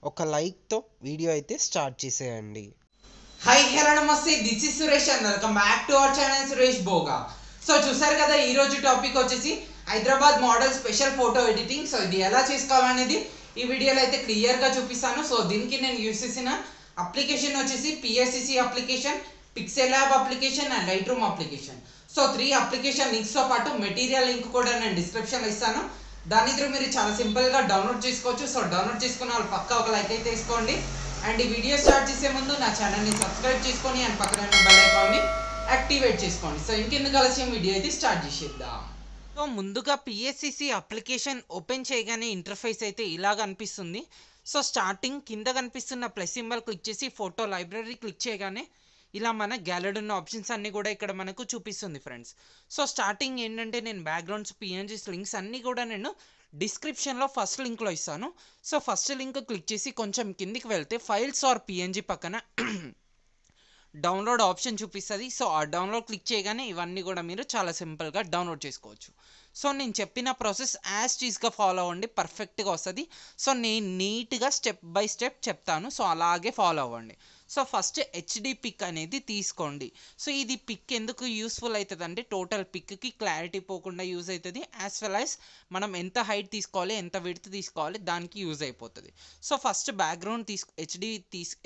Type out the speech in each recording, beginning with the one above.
ఒక లైక్తో వీడియో అయితే స్టార్ట్ చేసేయండి. Hi hello namaste, this is Suresh and welcome back to our channel Suresh Bhoga. So చూసారు కదా, ఈ రోజు టాపిక్ వచ్చేసి Hyderabad model special photo editing. So ఇది ఎలా చేసుకోవాలనేది ఈ వీడియోలో అయితే క్లియర్గా చూపిస్తాను. సో దీనికి నేను యూస్ చేసిన అప్లికేషన్ వచ్చేసి PSCC application, PixelLab application and Lightroom application. So 3 application లింక్స్తో పాటు మెటీరియల్ లింక్ కూడా నేను డిస్క్రిప్షన్లో ఇస్తాను. దాని ద్వారా మీరు చాలా సింపుల్గా డౌన్లోడ్ చేసుకోవచ్చు. సో డౌన్లోడ్ చేసుకున్న వాళ్ళు పక్కా ఒక లైక్ అయితే వేసుకోండి. అండ్ ఈ వీడియో స్టార్ట్ చేసే ముందు నా ఛానల్ని సబ్స్క్రైబ్ చేసుకొని అండ్ పక్కన ఉన్న బెల్ ఐకాన్ని యాక్టివేట్ చేసుకోండి. సో ఇంకెందుకు ఆలస్యం, వీడియో అయితే స్టార్ట్ చేసేద్దాం. సో ముందుగా పిఎస్సిసి అప్లికేషన్ ఓపెన్ చేయగానే ఇంటర్ఫేస్ అయితే ఇలాగ అనిపిస్తుంది. సో స్టార్టింగ్ కింద కనిపిస్తున్న ప్లస్ సింబల్ క్లిక్ చేసి ఫోటో లైబ్రరీ క్లిక్ చేయగానే ఇలా మన గ్యాలరీ ఉన్న ఆప్షన్స్ అన్నీ కూడా ఇక్కడ మనకు చూపిస్తుంది ఫ్రెండ్స్. సో స్టార్టింగ్ ఏంటంటే నేను బ్యాక్గ్రౌండ్స్, పిఎన్జీస్ లింక్స్ అన్నీ కూడా నేను డిస్క్రిప్షన్లో ఫస్ట్ లింక్లో ఇస్తాను. సో ఫస్ట్ లింక్ క్లిక్ చేసి కొంచెం కిందికి వెళ్తే ఫైల్స్ ఆర్ పిఎన్జీ పక్కన డౌన్లోడ్ ఆప్షన్ చూపిస్తుంది. సో ఆ డౌన్లోడ్ క్లిక్ చేయగానే ఇవన్నీ కూడా మీరు చాలా సింపుల్గా డౌన్లోడ్ చేసుకోవచ్చు. సో నేను చెప్పిన ప్రాసెస్ యాజ్ టీజ్గా ఫాలో అవ్వండి, పర్ఫెక్ట్గా వస్తుంది. సో నేను నీట్గా స్టెప్ బై స్టెప్ చెప్తాను, సో అలాగే ఫాలో అవ్వండి. సో ఫస్ట్ హెచ్డి పిక్ అనేది తీసుకోండి. సో ఇది పిక్ ఎందుకు యూస్ఫుల్ అవుతుంది అంటే టోటల్ పిక్కి క్లారిటీ పోకుండా యూజ్ అవుతుంది, యాజ్ వెల్ యాజ్ మనం ఎంత హైట్ తీసుకోవాలి, ఎంత విడ్త్ తీసుకోవాలి దానికి యూజ్ అయిపోతుంది. So first background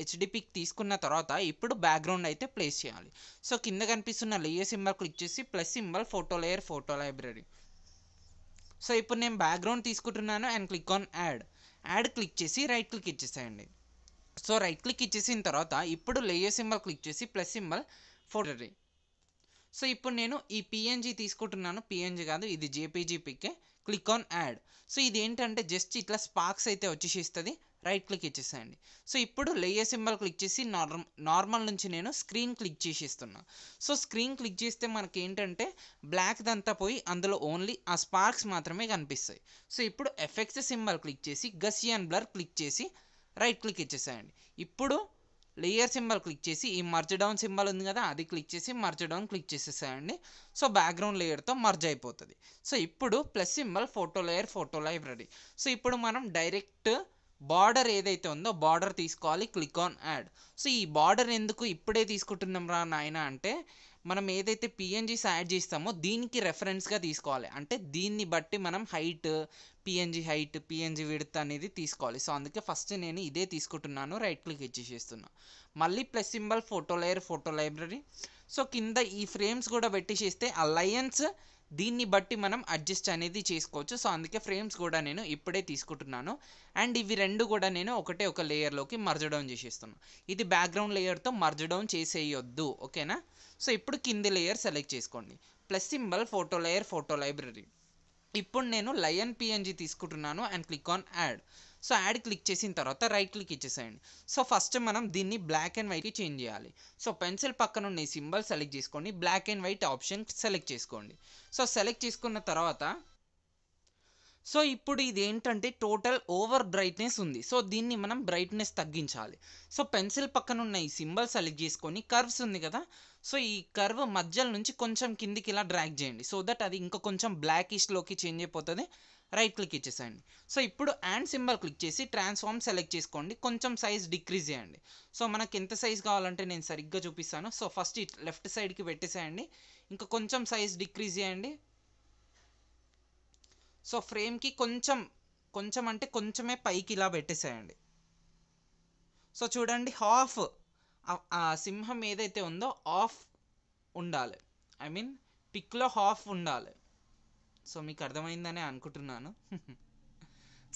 HD pic తీసుకున్న తర్వాత ఇప్పుడు బ్యాక్గ్రౌండ్ అయితే ప్లేస్ చేయాలి. సో కింద కనిపిస్తున్న లేయర్ సింబల్ క్లిక్ చేసి plus symbol photo layer, photo library. So ఇప్పుడు నేను బ్యాక్గ్రౌండ్ తీసుకుంటున్నాను and click on add click చేసి రైట్ క్లిక్ ఇచ్చేసేయండి. సో రైట్ క్లిక్ ఇచ్చేసిన తర్వాత ఇప్పుడు లేయర్ సింబల్ క్లిక్ చేసి ప్లస్ సింబల్ ఫోటో. సో ఇప్పుడు నేను ఈ పిఎన్జీ తీసుకుంటున్నాను, పిఎన్జీ కాదు ఇది JPG pic. Click on add. So ఇది ఏంటంటే జస్ట్ ఇట్లా స్పార్క్స్ అయితే వచ్చేసిస్తుంది, రైట్ క్లిక్ ఇచ్చేసేయండి. సో ఇప్పుడు లేయర్ సింబల్ క్లిక్ చేసి నార్మల్ నుంచి నేను స్క్రీన్ క్లిక్ చేసేస్తున్నా. సో స్క్రీన్ క్లిక్ చేస్తే మనకి ఏంటంటే బ్లాక్ దంతా పోయి అందులో ఓన్లీ ఆ స్పార్క్స్ మాత్రమే కనిపిస్తాయి. సో ఇప్పుడు ఎఫెక్ట్స్ సింబల్ క్లిక్ చేసి గసియన్ బ్లర్ క్లిక్ చేసి రైట్ క్లిక్ ఇచ్చేసేయండి. ఇప్పుడు లేయర్ సింబల్ క్లిక్ చేసి ఈ మర్జ్ డౌన్ సింబల్ ఉంది కదా, అది క్లిక్ చేసి మర్జ్ డౌన్ క్లిక్ చేసేసేయండి. సో బ్యాక్గ్రౌండ్ లేయర్తో మర్జ్ అయిపోతుంది. సో ఇప్పుడు plus symbol photo layer, photo library. So ఇప్పుడు మనం డైరెక్ట్ బార్డర్ ఏదైతే ఉందో బార్డర్ తీసుకోవాలి, క్లిక్ ఆన్ యాడ్. సో ఈ బార్డర్ ఎందుకు ఇప్పుడే తీసుకుంటున్నాం రా నాయన అంటే మనం ఏదైతే పిఎన్జీస్ యాడ్ చేస్తామో దీనికి రెఫరెన్స్గా తీసుకోవాలి. అంటే దీన్ని బట్టి మనం height, PNG height, PNG width అనేది తీసుకోవాలి. సో అందుకే ఫస్ట్ నేను ఇదే తీసుకుంటున్నాను, రైట్ క్లిక్ ఇచ్చేసేస్తున్నా. మళ్ళీ plus symbol photo layer, photo library. So కింద ఈ ఫ్రేమ్స్ కూడా పెట్టేసేస్తే ఆ లయన్స్ దీన్ని బట్టి మనం అడ్జస్ట్ అనేది చేసుకోవచ్చు. సో అందుకే ఫ్రేమ్స్ కూడా నేను ఇప్పుడే తీసుకుంటున్నాను. అండ్ ఇవి రెండు కూడా నేను ఒక లేయర్లోకి మర్జ్ డౌన్ చేసేస్తున్నాను. ఇది బ్యాక్గ్రౌండ్ లేయర్తో మర్జ్ డౌన్ చేసేయొద్దు, ఓకేనా. సో ఇప్పుడు కింది లేయర్ సెలెక్ట్ చేసుకోండి, plus symbol photo layer, photo library. ఇప్పుడు నేను లయన్ పిఎన్జీ తీసుకుంటున్నాను and click on add. So add click చేసిన తర్వాత రైట్ క్లిక్ ఇచ్చేసేయండి. సో ఫస్ట్ మనం దీన్ని బ్లాక్ అండ్ వైట్కి చేంజ్ చేయాలి. సో పెన్సిల్ పక్కన ఉన్న ఈ సింబల్ సెలెక్ట్ చేసుకోండి, black and white option select చేసుకోండి. సో సెలెక్ట్ చేసుకున్న తర్వాత సో ఇప్పుడు ఇది ఏంటంటే టోటల్ ఓవర్ బ్రైట్నెస్ ఉంది. సో దీన్ని మనం బ్రైట్నెస్ తగ్గించాలి. సో పెన్సిల్ పక్కన ఉన్న ఈ సింబల్ సెలెక్ట్ చేసుకొని కర్వ్స్ ఉంది కదా, సో ఈ కర్వ్ మధ్యలో నుంచి కొంచెం కిందికి ఇలా డ్రాగ్ చేయండి. సో దట్ అది ఇంకా కొంచెం బ్లాకిష్లోకి చేంజ్ అయిపోతుంది, రైట్ క్లిక్ ఇచ్చేసేయండి. సో ఇప్పుడు అండ్ సింబల్ క్లిక్ చేసి ట్రాన్స్ఫార్మ్ సెలెక్ట్ చేసుకోండి, కొంచెం సైజ్ డిక్రీజ్ చేయండి. సో మనకి ఎంత సైజ్ కావాలంటే నేను సరిగ్గా చూపిస్తాను. సో ఫస్ట్ లెఫ్ట్ సైడ్కి పెట్టేసేయండి, ఇంకా కొంచెం సైజ్ డిక్రీజ్ చేయండి. సో ఫ్రేమ్కి కొంచెం అంటే కొంచెమే పైకి ఇలా పెట్టేసేయండి. సో చూడండి, హాఫ్ ఆ సింహం ఏదైతే ఉందో హాఫ్ ఉండాలి, ఐ మీన్ పిక్లో హాఫ్ ఉండాలి. సో మీకు అర్థమైందని అనుకుంటున్నాను.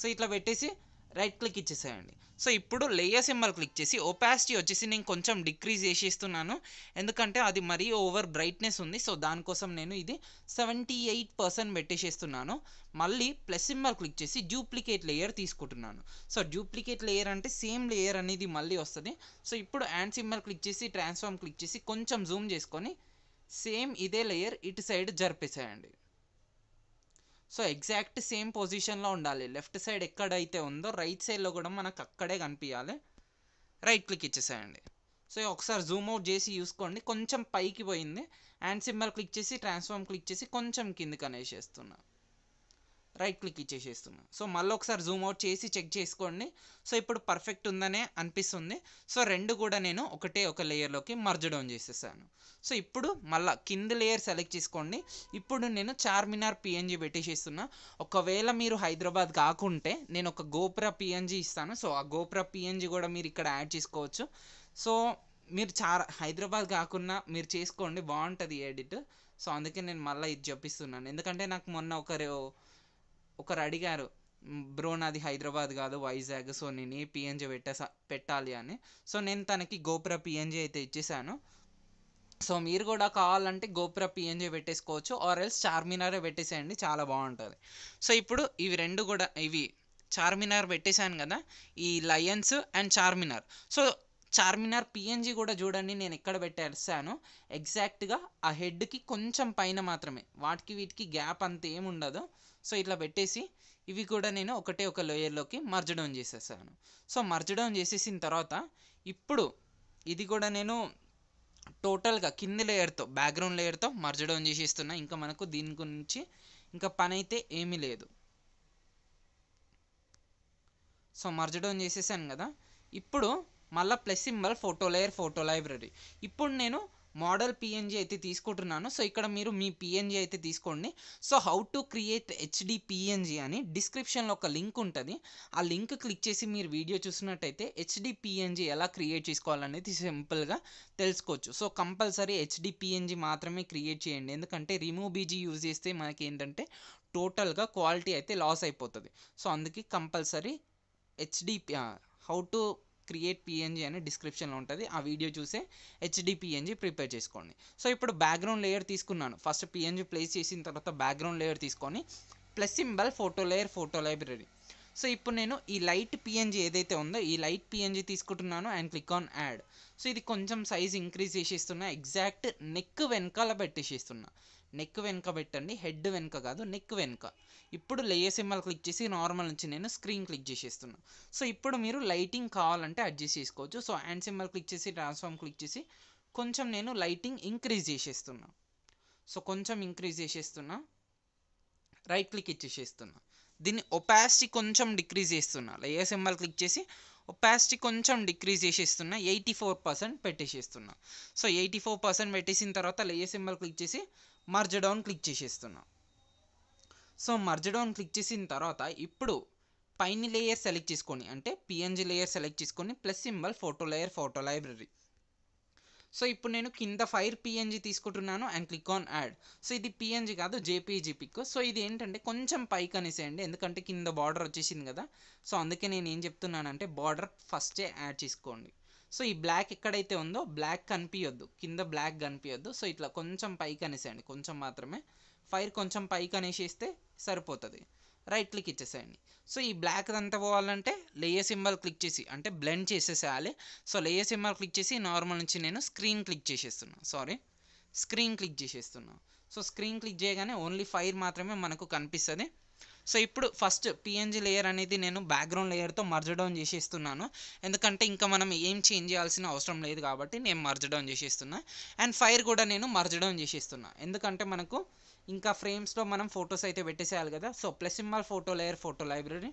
సో ఇట్లా పెట్టేసి రైట్ క్లిక్ ఇచ్చేసేయండి. సో ఇప్పుడు లేయర్ సింబల్ క్లిక్ చేసి ఒపాసిటీ వచ్చేసి నేను కొంచెం డిక్రీజ్ చేసేస్తున్నాను, ఎందుకంటే అది మరీ ఓవర్ బ్రైట్నెస్ ఉంది. సో దానికోసం నేను ఇది 78% పెట్టేసేస్తున్నాను. మళ్ళీ ప్లస్ సింబల్ క్లిక్ చేసి డూప్లికేట్ లేయర్ తీసుకుంటున్నాను. సో డూప్లికేట్ లేయర్ అంటే సేమ్ లేయర్ అనేది మళ్ళీ వస్తుంది. సో ఇప్పుడు అండ్ సింబల్ క్లిక్ చేసి ట్రాన్స్ఫార్మ్ క్లిక్ చేసి కొంచెం జూమ్ చేసుకొని సేమ్ ఇదే లేయర్ ఇటు సైడ్ జరిపేసేయండి. సో ఎగ్జాక్ట్ సేమ్ పొజిషన్లో ఉండాలి, లెఫ్ట్ సైడ్ ఎక్కడైతే ఉందో రైట్ సైడ్లో కూడా మనకు అక్కడే కనిపించాలి, రైట్ క్లిక్ ఇచ్చేసేయండి. సో ఒకసారి జూమ్ అవుట్ చేసి చూసుకోండి, కొంచెం పైకి పోయింది. అండ్ సింబల్ క్లిక్ చేసి ట్రాన్స్ఫార్మ్ క్లిక్ చేసి కొంచెం కిందికి అనేసేస్తున్నా, రైట్ క్లిక్ ఇచ్చేసేస్తున్నా. సో మళ్ళీ ఒకసారి జూమ్ అవుట్ చేసి చెక్ చేసుకోండి. సో ఇప్పుడు పర్ఫెక్ట్ ఉందనే అనిపిస్తుంది. సో రెండు కూడా నేను ఒకటే ఒక లేయర్లోకి మర్జ్ డౌన్ చేసేసాను. సో ఇప్పుడు మళ్ళీ కింద లేయర్ సెలెక్ట్ చేసుకోండి. ఇప్పుడు నేను చార్మినార్ పిఎన్జీ పెట్టేసేస్తున్నా. ఒకవేళ మీరు హైదరాబాద్ కాకుంటే నేను ఒక గోపుర పిఎన్జీ ఇస్తాను. సో ఆ గోపుర పిఎన్జీ కూడా మీరు ఇక్కడ యాడ్ చేసుకోవచ్చు. సో మీరు హైదరాబాద్ కాకుండా మీరు చేసుకోండి, బాగుంటుంది ఎడిట్. సో అందుకే నేను మళ్ళీ ఇది చూపిస్తున్నాను. ఎందుకంటే నాకు మొన్న ఒకరు అడిగారు, బ్రో నాది హైదరాబాద్ కాదు వైజాగ్, సో నేను ఏ పిఎన్జీ పెట్టాలి అని. సో నేను తనకి గోపుర పిఎన్జీ అయితే ఇచ్చేసాను. సో మీరు కూడా కావాలంటే గోపుర పిఎన్జీ పెట్టేసుకోవచ్చు, ఆర్ ఎల్స్ చార్మినారే పెట్టేసేయండి, చాలా బాగుంటుంది. సో ఇప్పుడు ఇవి రెండు కూడా, ఇవి చార్మినార్ పెట్టేశాను కదా, ఈ Lions and Charminar. So Charminar PNG కూడా చూడండి నేను ఎక్కడ పెట్టేస్తాను, ఎగ్జాక్ట్గా ఆ హెడ్కి కొంచెం పైన మాత్రమే, వాటికి వీటికి గ్యాప్ అంత ఏమి ఉండదు. సో ఇట్లా పెట్టేసి ఇవి కూడా నేను ఒకటే ఒక లేయర్లోకి మర్జ్ డౌన్ చేసేసాను. సో మర్జ్ డౌన్ చేసేసిన తర్వాత ఇప్పుడు ఇది కూడా నేను టోటల్గా కింది లేయర్తో, బ్యాక్గ్రౌండ్ లేయర్తో మర్జ్ డౌన్ చేసేస్తున్నా. ఇంకా మనకు దీని గురించి ఇంకా పని అయితే ఏమీ లేదు. సో మర్జ్ డౌన్ చేసేసాను కదా, ఇప్పుడు మళ్ళీ plus symbol photo layer, photo library. ఇప్పుడు నేను మోడల్ పిఎన్జీ అయితే తీసుకుంటున్నాను. సో ఇక్కడ మీరు మీ పిఎన్జీ అయితే తీసుకోండి. So how to create HD PNG అని డిస్క్రిప్షన్లో ఒక లింక్ ఉంటుంది. ఆ లింక్ క్లిక్ చేసి మీరు వీడియో చూసినట్టయితే హెచ్డి పిఎన్జీ ఎలా క్రియేట్ చేసుకోవాలనేది సింపుల్గా తెలుసుకోవచ్చు. సో కంపల్సరీ హెచ్డి పిఎన్జీ మాత్రమే క్రియేట్ చేయండి, ఎందుకంటే రిమూవ్ బీజీ యూజ్ చేస్తే మనకి ఏంటంటే టోటల్గా క్వాలిటీ అయితే లాస్ అయిపోతుంది. సో అందుకే compulsory HD how to create PNG అని డిస్క్రిప్షన్లో ఉంటుంది, ఆ వీడియో చూసే హెచ్డి పిఎన్జీ ప్రిపేర్ చేసుకోండి. సో ఇప్పుడు బ్యాక్గ్రౌండ్ లేయర్ తీసుకున్నాను. ఫస్ట్ పిఎన్జీ ప్లేస్ చేసిన తర్వాత బ్యాక్గ్రౌండ్ లేయర్ తీసుకొని plus symbol photo layer, photo library. So ఇప్పుడు నేను ఈ లైట్ పిఎన్జీ ఏదైతే ఉందో ఈ లైట్ పిఎన్జీ తీసుకుంటున్నాను and click on add. So ఇది కొంచెం సైజ్ ఇంక్రీజ్ చేసేస్తున్నా, ఎగ్జాక్ట్ నెక్ వెనకాల పెట్టేసేస్తున్నా. నెక్ వెనుక పెట్టండి, హెడ్ వెనుక కాదు, నెక్ వెనుక. ఇప్పుడు లేయర్ సింబల్ క్లిక్ చేసి నార్మల్ నుంచి నేను స్క్రీన్ క్లిక్ చేసేస్తున్నా. సో ఇప్పుడు మీరు లైటింగ్ కావాలంటే అడ్జస్ట్ చేసుకోవచ్చు. సో హ్యాండ్ సింబల్ క్లిక్ చేసి ట్రాన్స్ఫార్మ్ క్లిక్ చేసి కొంచెం నేను లైటింగ్ ఇంక్రీజ్ చేసేస్తున్నా. సో కొంచెం ఇంక్రీజ్ చేసేస్తున్నా, రైట్ క్లిక్ ఇచ్చేసేస్తున్నా. దీన్ని ఒపాసిటీ కొంచెం డిక్రీజ్ చేస్తున్నా. లేయర్ సింబల్ క్లిక్ చేసి ఒపాసిటీ కొంచెం డిక్రీజ్ చేసేస్తున్నా, 84% పెట్టేసేస్తున్నా. సో 84% పెట్టేసిన తర్వాత లేయర్ సింబల్ క్లిక్ చేసి మర్జ్ డౌన్ క్లిక్ చేసేస్తున్నా. సో మర్జ్ డౌన్ క్లిక్ చేసిన తర్వాత ఇప్పుడు పైన లేయర్ సెలెక్ట్ చేసుకొని, అంటే పిఎన్జీ లేయర్ సెలెక్ట్ చేసుకొని plus symbol photo layer, photo library. So ఇప్పుడు నేను కింద ఫైర్ పిఎన్జీ తీసుకుంటున్నాను and click on add. So ఇది పిఎన్జీ కాదు, జేపీజీ పిక్. సో ఇది ఏంటంటే కొంచెం పైకి అనేసేయండి, ఎందుకంటే కింద బార్డర్ వచ్చేసింది కదా. సో అందుకే నేను ఏం చెప్తున్నానంటే బార్డర్ ఫస్టే యాడ్ చేసుకోండి. సో ఈ బ్లాక్ ఎక్కడైతే ఉందో బ్లాక్ కనిపించొద్దు, కింద బ్లాక్ కనిపించొద్దు. సో ఇట్లా కొంచెం పైకి అనేసేయండి, కొంచెం మాత్రమే. ఫైర్ కొంచెం పైకి అనేసేస్తే సరిపోతుంది, రైట్ క్లిక్ ఇచ్చేసేయండి. సో ఈ బ్లాక్ అంతా పోవాలంటే లేయర్ సింబల్ క్లిక్ చేసి, అంటే బ్లెండ్ చేసేసేయాలి. సో లేయర్ సింబల్ క్లిక్ చేసి నార్మల్ నుంచి నేను స్క్రీన్ క్లిక్ చేసేస్తున్నా, స్క్రీన్ క్లిక్ చేసేస్తున్నా. సో స్క్రీన్ క్లిక్ చేయగానే ఓన్లీ ఫైర్ మాత్రమే మనకు కనిపిస్తుంది. సో ఇప్పుడు ఫస్ట్ పిఎన్జీ లేయర్ అనేది నేను బ్యాక్గ్రౌండ్ లేయర్తో మర్జ్ డౌన్ చేసేస్తున్నాను, ఎందుకంటే ఇంకా మనం ఏం చేంజ్ చేయాల్సిన అవసరం లేదు కాబట్టి నేను మర్జ్ డౌన్ చేసేస్తున్నా. అండ్ ఫైర్ కూడా నేను మర్జ్ డౌన్ చేసేస్తున్నా, ఎందుకంటే మనకు ఇంకా ఫ్రేమ్స్లో మనం ఫొటోస్ అయితే పెట్టేసేయాలి కదా. So plus symbol photo layer, photo library.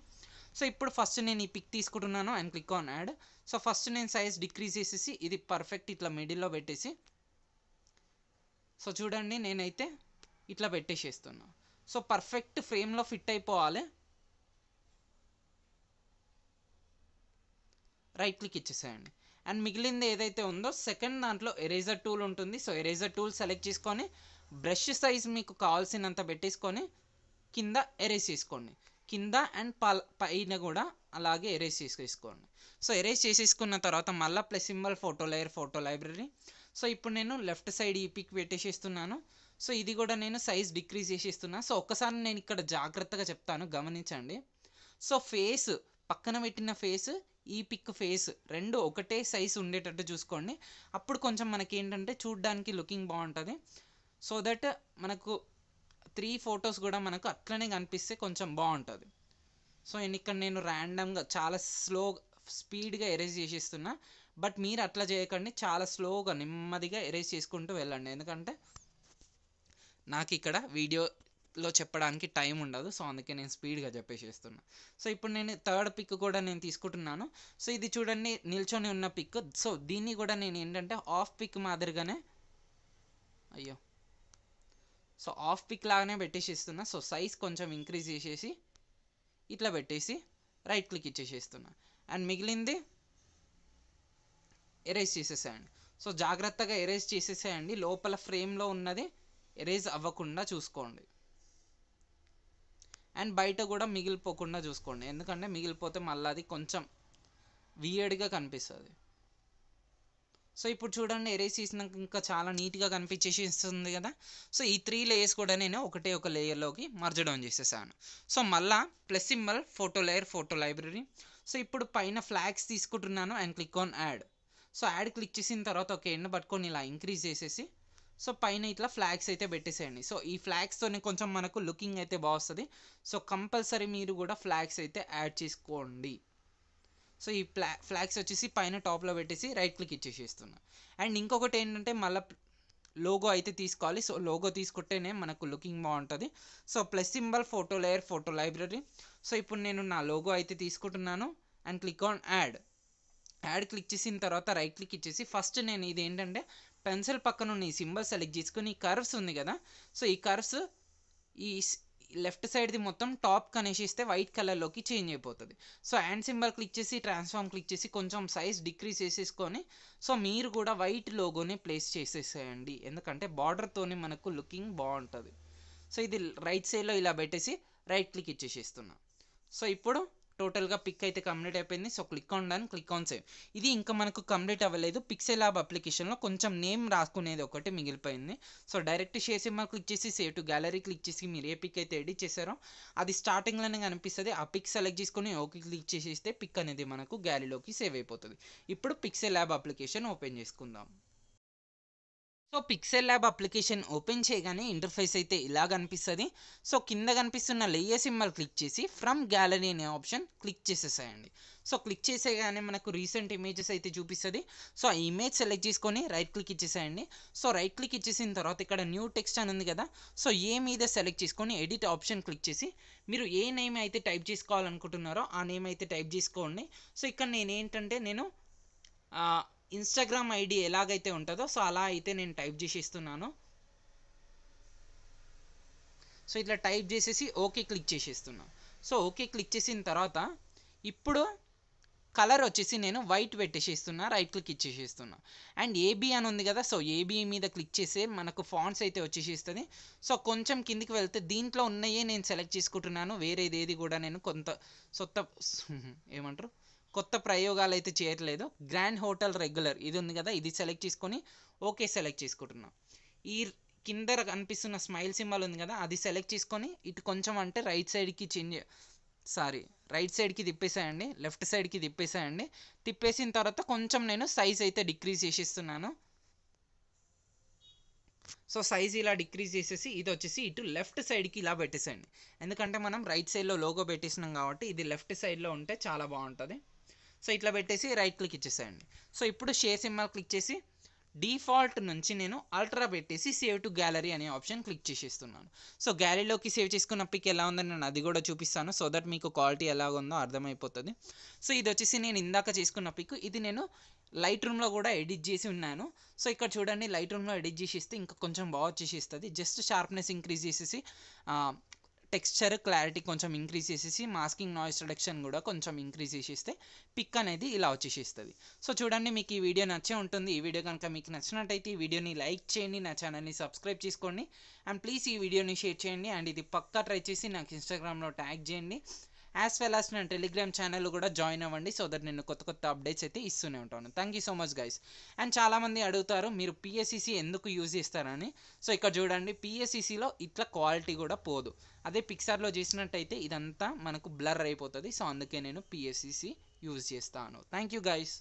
So ఇప్పుడు ఫస్ట్ నేను ఈ పిక్ తీసుకుంటున్నాను and click on add. So first నేను సైజ్ డిక్రీజ్ చేసేసి ఇది పర్ఫెక్ట్ ఇట్లా మిడిల్లో పెట్టేసి, సో చూడండి నేనైతే ఇట్లా పెట్టేసేస్తున్నా. సో పర్ఫెక్ట్ ఫ్రేమ్లో ఫిట్ అయిపోవాలి, రైట్ క్లిక్ ఇచ్చేసేయండి. అండ్ మిగిలింది ఏదైతే ఉందో సెకండ్ దాంట్లో ఎరేజర్ టూల్ ఉంటుంది. సో ఎరేజర్ టూల్ సెలెక్ట్ చేసుకొని బ్రష్ సైజ్ మీకు కావాల్సినంత పెట్టేసుకొని కింద ఎరేజ్ చేసుకోండి, కింద అండ్ పైన కూడా అలాగే ఎరేజ్ చేసేసుకోండి. సో ఎరేజ్ చేసేసుకున్న తర్వాత మళ్ళీ plus symbol photo layer, photo library. So ఇప్పుడు నేను లెఫ్ట్ సైడ్ ఈ పిక్ పెట్టేసేస్తున్నాను. సో ఇది కూడా నేను సైజ్ డిక్రీజ్ చేసేస్తున్నా. సో ఒక్కసారి నేను ఇక్కడ జాగ్రత్తగా చెప్తాను, గమనించండి. సో ఫేస్ పక్కన పెట్టిన ఫేస్, ఈ పిక్ ఫేస్ రెండు ఒకటే సైజ్ ఉండేటట్టు చూసుకోండి. అప్పుడు కొంచెం మనకి ఏంటంటే చూడ్డానికి లుకింగ్ బాగుంటుంది. సో దట్ మనకు 3 ఫొటోస్ కూడా మనకు అట్లనే కనిపిస్తే కొంచెం బాగుంటుంది. సో ఇక్కడ నేను ర్యాండమ్గా చాలా స్పీడ్గా ఎరేజ్ చేసేస్తున్నా, బట్ మీరు అట్లా చేయకండి, చాలా స్లోగా నెమ్మదిగా ఎరేజ్ చేసుకుంటూ వెళ్ళండి, ఎందుకంటే నాకు ఇక్కడ వీడియో లో చెప్పడానికి టైం ఉండదు. సో అందుకే నేను స్పీడ్గా చెప్పేసేస్తున్నా. సో ఇప్పుడు నేను థర్డ్ పిక్ కూడా నేను తీసుకుంటున్నాను. సో ఇది చూడండి నిల్చొని ఉన్న పిక్. సో దీన్ని కూడా నేను ఏంటంటే ఆఫ్ పిక్ మాదిరిగానే అయ్యో సో ఆఫ్ పిక్ లాగానే పెట్టేసిస్తున్నా. సో సైజ్ కొంచెం ఇంక్రీజ్ చేసేసి ఇట్లా పెట్టేసి రైట్ క్లిక్ ఇచ్చేసేస్తున్నా. అండ్ మిగిలింది ఎరేజ్ చేసేసేయండి. సో జాగ్రత్తగా ఎరేజ్ చేసేసేయండి. లోపల ఫ్రేమ్లో ఉన్నది ఎరేజ్ అవ్వకుండా చూసుకోండి. అండ్ బయట కూడా మిగిలిపోకుండా చూసుకోండి, ఎందుకంటే మిగిలిపోతే మళ్ళీ అది కొంచెం వియర్డ్గా కనిపిస్తుంది. సో ఇప్పుడు చూడండి ఎరేజ్ చేసినాక ఇంకా చాలా నీట్గా కనిపించేస్తుంది కదా. సో ఈ 3 లేయర్స్ కూడా నేను ఒకటే ఒక లేయర్లోకి మర్జ్ డౌన్ చేసేసాను. సో మళ్ళా plus symbol, photo layer, photo library. So ఇప్పుడు పైన ఫ్లాగ్స్ తీసుకుంటున్నాను and click on add. So add click చేసిన తర్వాత ఒక ఎండ్ పట్టుకొని ఇలా ఇంక్రీజ్ చేసేసి సో పైన ఇట్లా ఫ్లాగ్స్ అయితే పెట్టేసేయండి. సో ఈ ఫ్లాగ్స్తోనే కొంచెం మనకు లుకింగ్ అయితే బాగుస్తుంది. సో కంపల్సరీ మీరు కూడా ఫ్లాగ్స్ అయితే యాడ్ చేసుకోండి. సో ఈ ఫ్లాగ్స్ వచ్చేసి పైన టాప్లో పెట్టేసి రైట్ క్లిక్ ఇచ్చేసేస్తున్నా. అండ్ ఇంకొకటి ఏంటంటే మళ్ళీ లోగో అయితే తీసుకోవాలి. సో లోగో తీసుకుంటేనే మనకు లుకింగ్ బాగుంటుంది. So plus symbol, photo layer, photo library. So ఇప్పుడు నేను నా లోగో అయితే తీసుకుంటున్నాను and click on add. Add click చేసిన తర్వాత రైట్ క్లిక్ ఇచ్చేసి ఫస్ట్ నేను ఇది ఏంటంటే పెన్సిల్ పక్కన ఉన్న ఈ సింబల్ సెలెక్ట్ చేసుకుని ఈ కర్వ్స్ ఉంది కదా. సో ఈ కర్వ్స్ ఈ లెఫ్ట్ సైడ్ది మొత్తం టాప్ కనేసిస్తే వైట్ కలర్లోకి చేంజ్ అయిపోతుంది. సో హ్యాండ్ సింబల్ క్లిక్ చేసి ట్రాన్స్ఫార్మ్ క్లిక్ చేసి కొంచెం సైజ్ డిక్రీజ్ చేసేసుకొని సో మీరు కూడా వైట్ లోగోని ప్లేస్ చేసేసేయండి, ఎందుకంటే బార్డర్తోనే మనకు లుకింగ్ బాగుంటుంది. సో ఇది రైట్ సైడ్లో ఇలా పెట్టేసి రైట్ క్లిక్ ఇచ్చేసేస్తున్నా. సో ఇప్పుడు టోటల్గా పిక్ అయితే కంప్లీట్ అయిపోయింది. So click on done, click on save. ఇది ఇంకా మనకు కంప్లీట్ అవ్వలేదు. పిక్సెల్ ల్యాబ్ అప్లికేషన్లో కొంచెం నేమ్ రాసుకునేది ఒకటి మిగిలిపోయింది. So direct share symbol click చేసి సేవ్ టు గ్యాలరీ క్లిక్ చేసి మీరు ఏ పిక్ అయితే ఎడిట్ చేశారో అది స్టార్టింగ్లోనే కనిపిస్తుంది. ఆ పిక్ సెలెక్ట్ చేసుకొని ఓకే క్లిక్ చేసేస్తే పిక్ అనేది మనకు గ్యాలరీలోకి సేవ్ అయిపోతుంది. ఇప్పుడు పిక్సెల్ ల్యాబ్ అప్లికేషన్ ఓపెన్ చేసుకుందాం. So pixel lab application open చేయగానే ఇంటర్ఫేస్ అయితే ఇలా కనిపిస్తుంది. సో కింద కనిపిస్తున్న లేయర్ సింబల్ క్లిక్ చేసి ఫ్రమ్ గ్యాలరీ అనే ఆప్షన్ క్లిక్ చేసేసేయండి. సో క్లిక్ చేసేగానే మనకు రీసెంట్ ఇమేజెస్ అయితే చూపిస్తుంది. సో ఆ ఇమేజ్ సెలెక్ట్ చేసుకొని రైట్ క్లిక్ ఇచ్చేసేయండి. సో రైట్ క్లిక్ ఇచ్చేసిన తర్వాత ఇక్కడ న్యూ టెక్స్ట్ అని ఉంది కదా. సో ఏ మీద సెలెక్ట్ చేసుకొని ఎడిట్ ఆప్షన్ క్లిక్ చేసి మీరు ఏ నేమ్ అయితే టైప్ చేసుకోవాలనుకుంటున్నారో ఆ నేమ్ అయితే టైప్ చేసుకోండి. సో ఇక్కడ నేను ఇన్స్టాగ్రామ్ ఐడి ఎలాగైతే ఉంటుందో సో అలా అయితే నేను టైప్ చేసి ఇస్తున్నాను. సో ఇట్లా టైప్ చేసేసి ఓకే క్లిక్ చేసేస్తున్నాను. సో ఓకే క్లిక్ చేసిన తర్వాత ఇప్పుడు కలర్ వచ్చేసి నేను వైట్ పెట్టేసేస్తున్నా, రైట్ క్లిక్ ఇచ్చేసేస్తున్నా. అండ్ ఏబీ అని ఉంది కదా. సో ఏబీ మీద క్లిక్ చేస్తే మనకు ఫాంట్స్ అయితే వచ్చేసేస్తుంది. సో కొంచెం కిందికి వెళ్తే దీంట్లో ఉన్నాయే నేను సెలెక్ట్ చేసుకుంటున్నాను, వేరేది ఏది కూడా నేను కొత్త ప్రయోగాలు అయితే చేయట్లేదు. గ్రాండ్ హోటల్ రెగ్యులర్ ఇది ఉంది కదా, ఇది సెలెక్ట్ చేసుకొని ఓకే సెలెక్ట్ చేసుకుంటున్నాను. ఈ కింద కనిపిస్తున్న స్మైల్ సింబల్ ఉంది కదా, అది సెలెక్ట్ చేసుకొని ఇటు కొంచెం అంటే రైట్ సైడ్కి తిప్పేసేయండి, లెఫ్ట్ సైడ్కి తిప్పేసేయండి. తిప్పేసిన తర్వాత కొంచెం నేను సైజ్ అయితే డిక్రీజ్ చేసేస్తున్నాను. సో సైజ్ ఇలా డిక్రీజ్ చేసేసి ఇది వచ్చేసి ఇటు లెఫ్ట్ సైడ్కి ఇలా పెట్టేసేయండి, ఎందుకంటే మనం రైట్ సైడ్లో లోగో పెట్టేసినాం కాబట్టి ఇది లెఫ్ట్ సైడ్లో ఉంటే చాలా బాగుంటుంది. సో ఇట్లా పెట్టేసి రైట్ క్లిక్ ఇచ్చేసేయండి. సో ఇప్పుడు షేర్ సింబల్ క్లిక్ చేసి డిఫాల్ట్ నుంచి నేను అల్ట్రా పెట్టేసి సేవ్ టు గ్యాలరీ అనే ఆప్షన్ క్లిక్ చేసేస్తున్నాను. సో గ్యాలరీలోకి సేవ్ చేసుకున్న పిక్ ఎలా ఉందని నేను అది కూడా చూపిస్తాను, సో దట్ మీకు క్వాలిటీ ఎలాగ ఉందో అర్థమైపోతుంది. సో ఇది వచ్చేసి నేను ఇందాక చేసుకున్న పిక్, ఇది నేను లైట్ రూమ్లో కూడా ఎడిట్ చేసి ఉన్నాను. సో ఇక్కడ చూడండి లైట్ రూమ్లో ఎడిట్ చేసి ఇస్తే ఇంకా కొంచెం బాగా వచ్చేసిస్తుంది. జస్ట్ షార్ప్నెస్ ఇంక్రీజ్ చేసేసి టెక్స్చర్ క్లారిటీ కొంచెం ఇంక్రీజ్ చేసేసి మాస్కింగ్ నాయిస్ రిడక్షన్ కూడా కొంచెం ఇంక్రీజ్ చేసేస్తే పిక్ అనేది ఇలా వచ్చేసిస్తుంది. సో చూడండి మీకు ఈ వీడియో నచ్చే ఉంటుంది. ఈ వీడియో కనుక మీకు నచ్చినట్టయితే ఈ వీడియోని లైక్ చేయండి, నా ఛానల్ని సబ్స్క్రైబ్ చేసుకోండి అండ్ ప్లీజ్ ఈ వీడియోని షేర్ చేయండి. అండ్ ఇది పక్కా ట్రై చేసి నాకు ఇన్స్టాగ్రామ్లో ట్యాగ్ చేయండి. యాజ్ వెల్ యాజ్ నా టెలిగ్రామ్ ఛానల్ కూడా జాయిన్ అవ్వండి, సో దట్ నేను కొత్త అప్డేట్స్ అయితే ఇస్తూనే ఉంటాను. Thank you so much guys. And చాలామంది అడుగుతారు మీరు పిఎస్సిసి ఎందుకు యూజ్ చేస్తారని. సో ఇక్కడ చూడండి పిఎస్సిసిలో ఇట్లా క్వాలిటీ కూడా పోదు, అదే పిక్సార్లో చేసినట్టయితే ఇదంతా మనకు బ్లర్ అయిపోతుంది. సో అందుకే నేను పిఎస్సిసి యూజ్ చేస్తాను. Thank you guys.